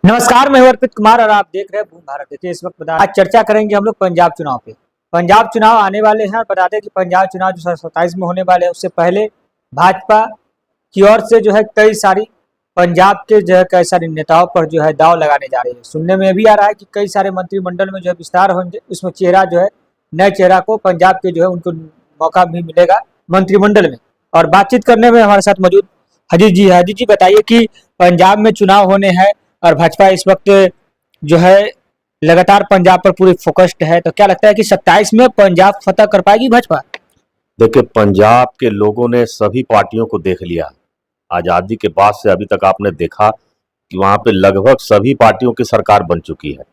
नमस्कार, मैं हूं अर्पित कुमार और आप देख रहे हैं भूम भारत। देखिए, इस वक्त आज चर्चा करेंगे हम लोग पंजाब चुनाव पे। पंजाब चुनाव आने वाले हैं और बता दें कि पंजाब चुनाव जो 27 में होने वाले हैं, उससे पहले भाजपा की ओर से जो है कई सारी पंजाब के जो है कई सारे नेताओं पर जो है दाव लगाने जा रही है। सुनने में भी आ रहा है कि कई सारे मंत्रिमंडल में जो है विस्तार होंगे, उसमें चेहरा जो है नए चेहरा को पंजाब के जो है उनको मौका भी मिलेगा मंत्रिमंडल में। और बातचीत करने में हमारे साथ मौजूद हजी जी है। हजी जी, बताइए कि पंजाब में चुनाव होने हैं और भाजपा इस वक्त जो है लगातार पंजाब पर पूरी फोकस्ड है, तो क्या लगता है कि 27 में पंजाब फतह कर पाएगी भाजपा? देखिए, पंजाब के लोगों ने सभी पार्टियों को देख लिया। आज़ादी के बाद से अभी तक आपने देखा कि वहाँ पे लगभग सभी पार्टियों की सरकार बन चुकी है।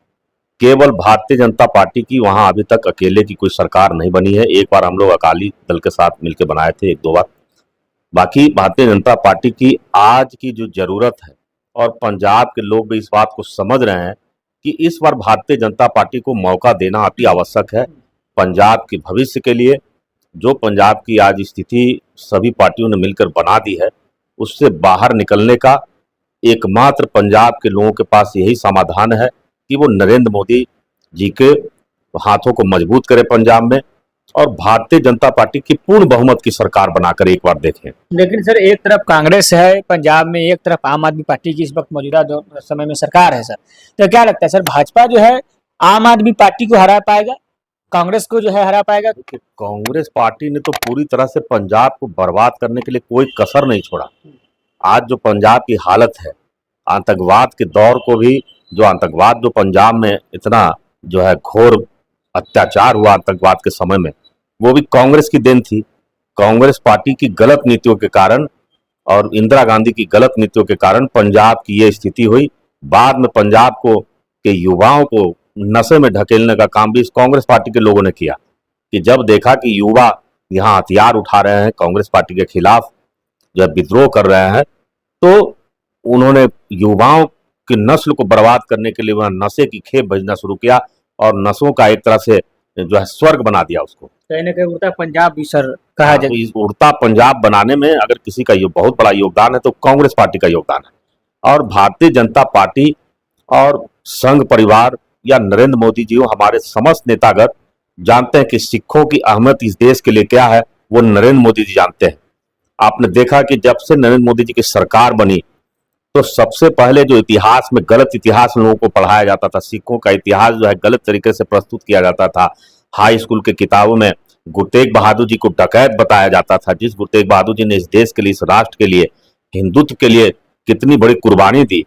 केवल भारतीय जनता पार्टी की वहाँ अभी तक अकेले की कोई सरकार नहीं बनी है। एक बार हम लोग अकाली दल के साथ मिलकर बनाए थे, एक दो बार। बाकी भारतीय जनता पार्टी की आज की जो जरूरत है, और पंजाब के लोग भी इस बात को समझ रहे हैं कि इस बार भारतीय जनता पार्टी को मौका देना अति आवश्यक है पंजाब के भविष्य के लिए। जो पंजाब की आज स्थिति सभी पार्टियों ने मिलकर बना दी है, उससे बाहर निकलने का एकमात्र पंजाब के लोगों के पास यही समाधान है कि वो नरेंद्र मोदी जी के हाथों को मजबूत करें पंजाब में, और भारतीय जनता पार्टी की पूर्ण बहुमत की सरकार बनाकर एक बार देखें। लेकिन सर, एक तरफ कांग्रेस है पंजाब में, एक तरफ आम आदमी पार्टी की इस वक्त मौजूदा समय में सरकार है सर। तो क्या लगता है सर, भाजपा जो है आम आदमी पार्टी को हरा पाएगा, कांग्रेस को जो है हरा पाएगा? कांग्रेस पार्टी ने तो पूरी तरह से पंजाब को बर्बाद करने के लिए कोई कसर नहीं छोड़ा। आज जो पंजाब की हालत है, आतंकवाद के दौर को भी, जो आतंकवाद जो पंजाब में इतना जो है घोर अत्याचार हुआ आतंकवाद के समय में, वो भी कांग्रेस की देन थी। कांग्रेस पार्टी की गलत नीतियों के कारण और इंदिरा गांधी की गलत नीतियों के कारण पंजाब की ये स्थिति हुई। बाद में पंजाब को के युवाओं को नशे में ढकेलने का काम भी इस कांग्रेस पार्टी के लोगों ने किया, कि जब देखा कि युवा यहाँ हथियार उठा रहे हैं, कांग्रेस पार्टी के खिलाफ जो है विद्रोह कर रहे हैं, तो उन्होंने युवाओं की नस्ल को बर्बाद करने के लिए वह नशे की खेप भेजना शुरू किया और नशों का एक तरह से जो है स्वर्ग बना दिया उसको। कहीं ना कहीं उड़ता पंजाब भी सर कहा तो जाए। इस उड़ता पंजाब बनाने में अगर किसी का बहुत बड़ा योगदान है तो कांग्रेस पार्टी का योगदान है। और भारतीय जनता पार्टी और संघ परिवार या नरेंद्र मोदी जी, हमारे समस्त नेतागण जानते हैं कि सिखों की अहमियत इस देश के लिए क्या है, वो नरेंद्र मोदी जी जानते हैं। आपने देखा कि जब से नरेंद्र मोदी जी की सरकार बनी, तो सबसे पहले जो इतिहास में गलत इतिहास लोगों को पढ़ाया जाता था, सिखों का इतिहास जो है गलत तरीके से प्रस्तुत किया जाता था। हाई स्कूल के किताबों में गुरु तेग बहादुर जी को डकैत बताया जाता था। जिस गुरु तेग बहादुर जी ने इस देश के लिए, इस राष्ट्र के लिए, हिंदुत्व के लिए कितनी बड़ी कुर्बानी दी,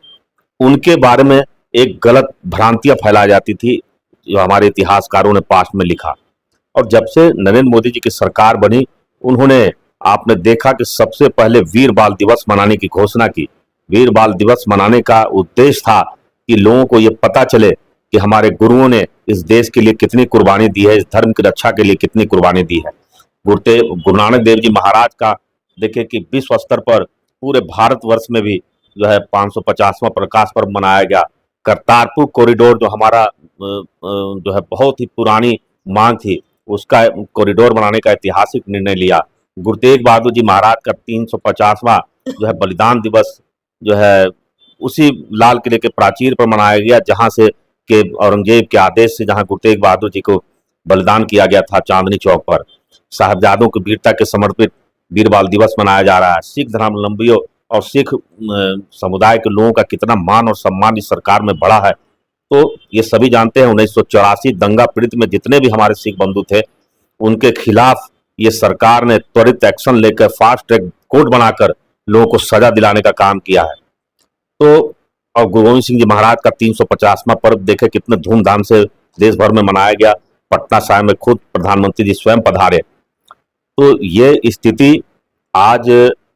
उनके बारे में एक गलत भ्रांतियां फैलाई जाती थी, जो हमारे इतिहासकारों ने पास्ट में लिखा। और जब से नरेंद्र मोदी जी की सरकार बनी, उन्होंने, आपने देखा कि सबसे पहले वीर बाल दिवस मनाने की घोषणा की। वीर बाल दिवस मनाने का उद्देश्य था कि लोगों को ये पता चले कि हमारे गुरुओं ने इस देश के लिए कितनी कुर्बानी दी है, इस धर्म की रक्षा के लिए कितनी कुर्बानी दी है। गुरु नानक देव जी महाराज का देखिए कि विश्व स्तर पर पूरे भारतवर्ष में भी जो है 550वां प्रकाश पर्व मनाया गया। करतारपुर कॉरिडोर जो हमारा जो है बहुत ही पुरानी मांग थी, उसका कॉरिडोर बनाने का ऐतिहासिक निर्णय लिया। गुरु तेग बहादुर जी महाराज का 350वां जो है बलिदान दिवस जो है उसी लाल किले के प्राचीर पर मनाया गया, जहां से के औरंगजेब के आदेश से जहां गुरु तेग बहादुर जी को बलिदान किया गया था चांदनी चौक पर। साहबजादों की वीरता के समर्पित वीर बाल दिवस मनाया जा रहा है। सिख धर्मावलंबियों और सिख समुदाय के लोगों का कितना मान और सम्मान इस सरकार में बढ़ा है, तो ये सभी जानते हैं। 1984 दंगा पीड़ित में जितने भी हमारे सिख बंधु थे, उनके खिलाफ ये सरकार ने त्वरित एक्शन लेकर फास्ट ट्रैक कोर्ट बनाकर लोगों को सजा दिलाने का काम किया है। तो और गुरु गोविंद सिंह जी महाराज का 350वां पर्व देखे कितने धूमधाम से देश भर में मनाया गया। पटना साहिब में खुद प्रधानमंत्री जी स्वयं पधारे। तो ये स्थिति आज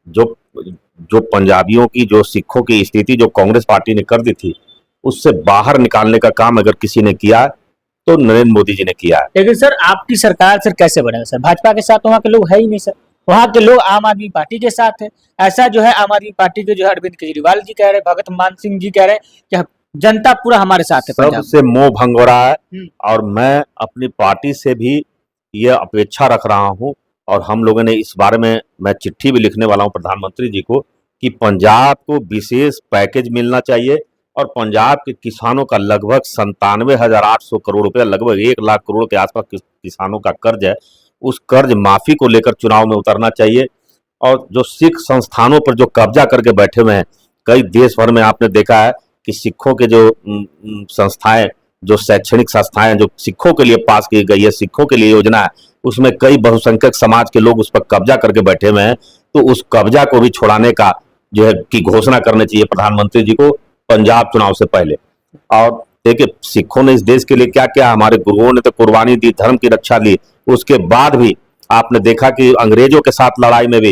जो जो पंजाबियों की, जो सिखों की स्थिति जो कांग्रेस पार्टी ने कर दी थी, उससे बाहर निकालने का काम अगर किसी ने किया तो नरेंद्र मोदी जी ने किया है। लेकिन सर, आपकी सरकार सर कैसे बनेगा सर? भाजपा के साथ वहाँ के लोग है ही नहीं सर, वहाँ के लोग आम आदमी पार्टी के साथ है। ऐसा जो है आम आदमी पार्टी के जो है अरविंद केजरीवाल जी कह रहे हैं, भगत मान सिंह जी कह रहे हैं कि जनता पूरा हमारे साथ है। सबसे मोह भंग हो रहा है। और मैं अपनी पार्टी से भी ये अपेक्षा रख रहा हूं, और हम लोगों ने इस बारे में, मैं चिट्ठी भी लिखने वाला हूं प्रधानमंत्री जी को, कि पंजाब को विशेष पैकेज मिलना चाहिए और पंजाब के किसानों का लगभग 97,800 करोड़ रुपया, लगभग 1 लाख करोड़ के आसपास किसानों का कर्ज है। उस कर्ज माफी को लेकर चुनाव में उतरना चाहिए। और जो सिख संस्थानों पर जो कब्जा करके बैठे हुए हैं, कई देश भर में आपने देखा है कि सिखों के जो संस्थाएं, जो शैक्षणिक संस्थाएं जो सिखों के लिए पास की गई है, सिखों के लिए योजना है, उसमें कई बहुसंख्यक समाज के लोग उस पर कब्जा करके बैठे हुए हैं। तो उस कब्जा को भी छुड़ाने का जो है की घोषणा करनी चाहिए प्रधानमंत्री जी को पंजाब चुनाव से पहले। और देखिए, सिखों ने इस देश के लिए क्या किया, हमारे गुरुओं ने तो कुर्बानी दी, धर्म की रक्षा ली। उसके बाद भी आपने देखा कि अंग्रेजों के साथ लड़ाई में भी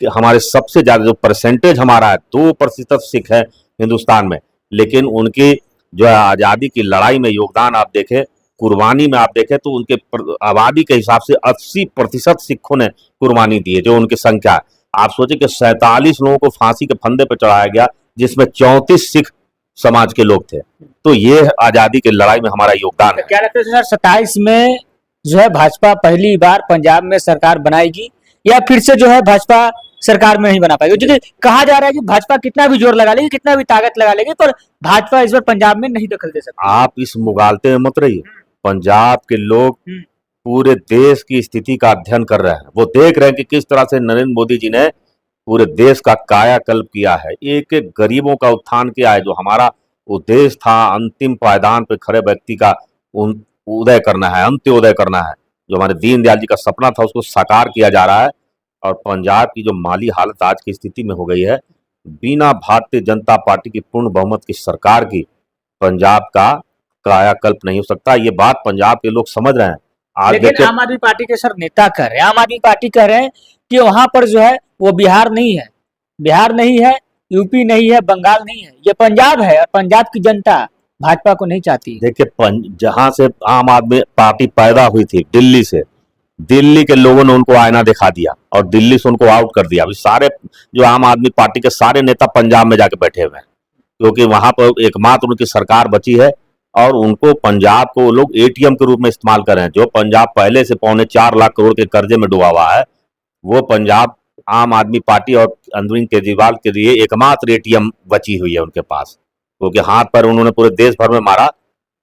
कि हमारे सबसे ज्यादा जो परसेंटेज हमारा है, 2% सिख है हिंदुस्तान में, लेकिन उनकी जो है आजादी की लड़ाई में योगदान आप देखें, कुर्बानी में आप देखें, तो उनके आबादी के हिसाब से 80% सिखों ने कुर्बानी दी है, जो उनकी संख्या है। आप सोचे कि 47 लोगों को फांसी के फंदे पर चढ़ाया गया, जिसमें 34 सिख समाज के लोग थे। तो ये आजादी की लड़ाई में हमारा योगदान है। क्या लगता है सर, 27 में जो है भाजपा पहली बार पंजाब में सरकार बनाएगी, या फिर से जो है भाजपा सरकार में नहीं बना पाएगी? क्योंकि कहा जा रहा है कि भाजपा कितना भी जोर लगा लेगी, कितना भी ताकत लगा लेगी, पर भाजपा इस बार पंजाब में नहीं दखल दे सकती। आप इस मुगालते में मत रहिए। पंजाब के लोग पूरे देश की स्थिति का अध्ययन कर रहे हैं। वो देख रहे हैं कि किस तरह से नरेंद्र मोदी जी ने पूरे देश का कायाकल्प किया है, एक एक गरीबों का उत्थान किया है। जो हमारा उद्देश्य था अंतिम पायदान पर खड़े व्यक्ति का उदय करना है, अंत्योदय करना है, जो हमारे दीनदयाल जी का सपना था, उसको साकार किया जा रहा है। और पंजाब की जो माली हालत आज की स्थिति में हो गई है, बिना भारतीय जनता पार्टी की पूर्ण बहुमत की सरकार की पंजाब का कायाकल्प नहीं हो सकता। ये बात पंजाब के लोग समझ रहे हैं। आज लेकिन आम आदमी पार्टी के सर नेता कह रहे हैं, आम आदमी पार्टी कह रहे हैं कि वहां पर जो है वो बिहार नहीं है, बिहार नहीं है, यूपी नहीं है, बंगाल नहीं है, ये पंजाब है, और पंजाब की जनता भाजपा को नहीं चाहती। देखिए, जहां से आम आदमी पार्टी पैदा हुई थी, दिल्ली से, दिल्ली के लोगों ने उनको आईना दिखा दिया और दिल्ली से उनको आउट कर दिया। अभी सारे जो आम आदमी पार्टी के सारे नेता पंजाब में जाके बैठे हुए हैं, क्योंकि वहां पर एकमात्र उनकी सरकार बची है। और उनको पंजाब को वो लोग एटीएम के रूप में इस्तेमाल कर रहे हैं। जो पंजाब पहले से 4.25 लाख करोड़ के कर्जे में डूबा हुआ है, वो पंजाब आम आदमी पार्टी और अरविंद केजरीवाल के लिए एकमात्र एटीएम बची हुई है उनके पास, क्योंकि हाथ पर उन्होंने पूरे देश भर में मारा।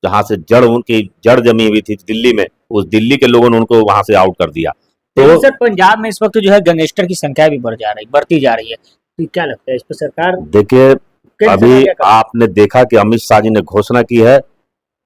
जहां से उनकी जड़ जमी हुई थी दिल्ली में, उस दिल्ली के लोगों ने उनको वहां से आउट कर दिया। तो सर पंजाब में इस वक्त जो है गैंगस्टर की संख्या भी बढ़ती जा रही है, तो क्या लगता है इस पर सरकार? देखिए, अभी आपने देखा कि अमित शाह जी ने घोषणा की है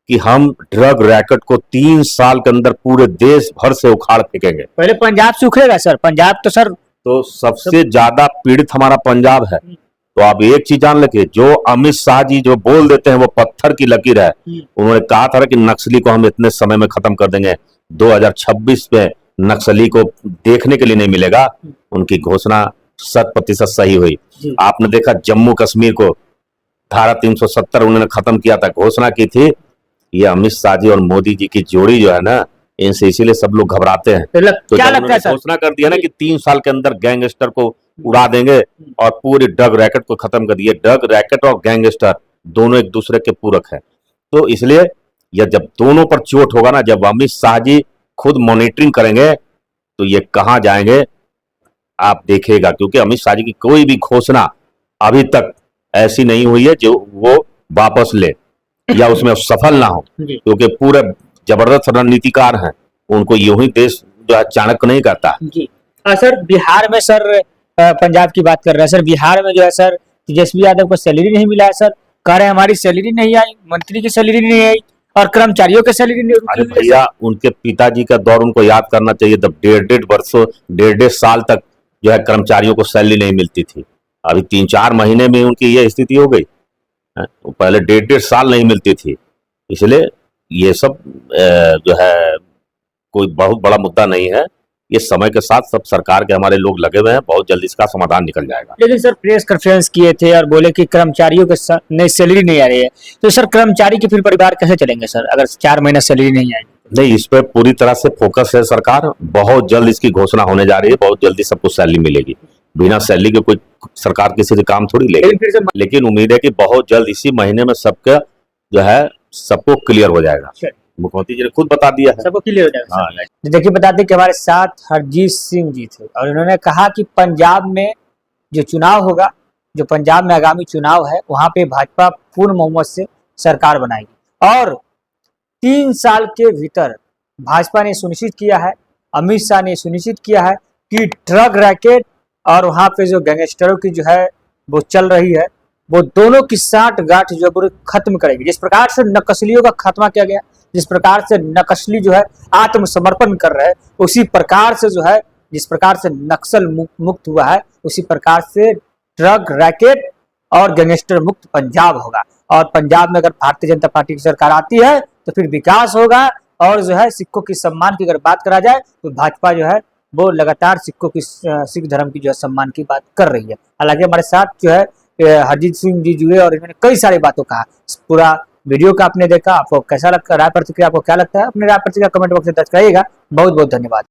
कि हम ड्रग रैकेट को 3 साल के अंदर पूरे देश भर से उखाड़ फेंकेंगे। पहले पंजाब से उखड़ेगा सर, पंजाब तो सर तो सबसे ज्यादा पीड़ित हमारा पंजाब है। तो आप एक चीज जान लेके, जो अमित शाह जी जो बोल देते हैं वो पत्थर की लकीर है। उन्होंने कहा था कि नक्सली को हम इतने समय में खत्म कर देंगे, 2026 में नक्सली को देखने के लिए नहीं मिलेगा। उनकी घोषणा 100% सही हुई। आपने देखा जम्मू कश्मीर को धारा 370 उन्होंने खत्म किया था, घोषणा की थी। ये अमित शाह जी और मोदी जी की जोड़ी जो है ना, इनसे इसीलिए सब लोग घबराते हैं। तो क्या लगता है, घोषणा कर दिया ना कि 3 साल के अंदर गैंगस्टर को उड़ा देंगे और पूरे ड्रग रैकेट को खत्म कर दिए। ड्रग रैकेट और गैंगस्टर दोनों एक दूसरे के पूरक हैं। तो इसलिए यह जब दोनों पर चोट होगा ना, जब अमित शाह जी खुद मॉनिटरिंग करेंगे, तो ये कहां जाएंगे आप देखिएगा। क्योंकि अमित शाह जी की कोई भी घोषणा अभी तक ऐसी नहीं हुई है जो वो वापस ले या उसमें सफल ना हो, क्योंकि पूरे जबरदस्त रणनीतिकार हैं। उनको यूं ही देश जो है चाणक्य नहीं करता जी। सर बिहार में सर पंजाब की बात कर रहे हैं सर, बिहार में जो है सर तेजस्वी यादव को सैलरी नहीं मिला है सर, कह रहे हैं हमारी सैलरी नहीं आई, मंत्री की सैलरी नहीं आई और कर्मचारियों की सैलरी नहीं। अरे भैया, उनके पिताजी का दौर उनको याद करना चाहिए। तब 1.5 वर्षों 1.5 साल तक जो है कर्मचारियों को सैलरी नहीं मिलती थी। अभी 3-4 महीने में उनकी ये स्थिति हो गई। पहले 1.5 साल नहीं मिलती थी। इसलिए ये सब जो है कोई बहुत बड़ा मुद्दा नहीं है। ये समय के साथ सब सरकार के हमारे लोग लगे हुए हैं, बहुत जल्दी इसका समाधान निकल जाएगा। लेकिन सर प्रेस कॉन्फ्रेंस किए थे और बोले कि कर्मचारियों के नई सैलरी नहीं आ रही है, तो सर कर्मचारी के फिर परिवार कैसे चलेंगे सर, अगर 4 महीना सैलरी नहीं आएगी? नहीं, इस पर पूरी तरह से फोकस है सरकार। बहुत जल्द इसकी घोषणा होने जा रही है, बहुत जल्दी सबको सैलरी मिलेगी। बिना सैलरी के कोई सरकार किसी से काम थोड़ी लेगी। लेकिन उम्मीद है कि बहुत जल्द इसी महीने में सबका जो है सबको क्लियर हो जाएगा। मुख्यमंत्री जी ने खुद बता दिया है, सबको क्लियर हो जाएगा। हाँ। देखिए, बता दें कि हमारे साथ हरजीत सिंह जी थे और उन्होंने कहा कि पंजाब में जो चुनाव होगा जो पंजाब में आगामी चुनाव है वहां पे भाजपा पूर्ण बहुमत से सरकार बनाएगी। और 3 साल के भीतर भाजपा ने सुनिश्चित किया है, अमित शाह ने सुनिश्चित किया है कि ड्रग रैकेट और वहां पे जो गैंगस्टरों की जो है वो चल रही है, वो दोनों की साठगांठ जो है खत्म करेगी। जिस प्रकार से नक्सलियों का खात्मा किया गया, जिस प्रकार से नक्सली जो है आत्मसमर्पण कर रहे हैं, उसी प्रकार से जो है जिस प्रकार से नक्सल मुक्त हुआ है, उसी प्रकार से ड्रग रैकेट और गैंगस्टर मुक्त पंजाब होगा। और पंजाब में अगर भारतीय जनता पार्टी की सरकार आती है तो फिर विकास होगा। और जो है सिखों की सम्मान की अगर बात करा जाए तो भाजपा जो है वो लगातार सिखों की सिख धर्म की जो है सम्मान की बात कर रही है। हालांकि हमारे साथ जो है हरजीत सिंह जी जुड़े और इन्होंने कई सारी बातों कहा। पूरा वीडियो का आपने देखा, आपको कैसा लगता है, राय प्रतिक्रिया आपको क्या लगता है, अपने राय प्रतिक्रिया कमेंट बॉक्स में दर्ज करिएगा। बहुत बहुत धन्यवाद।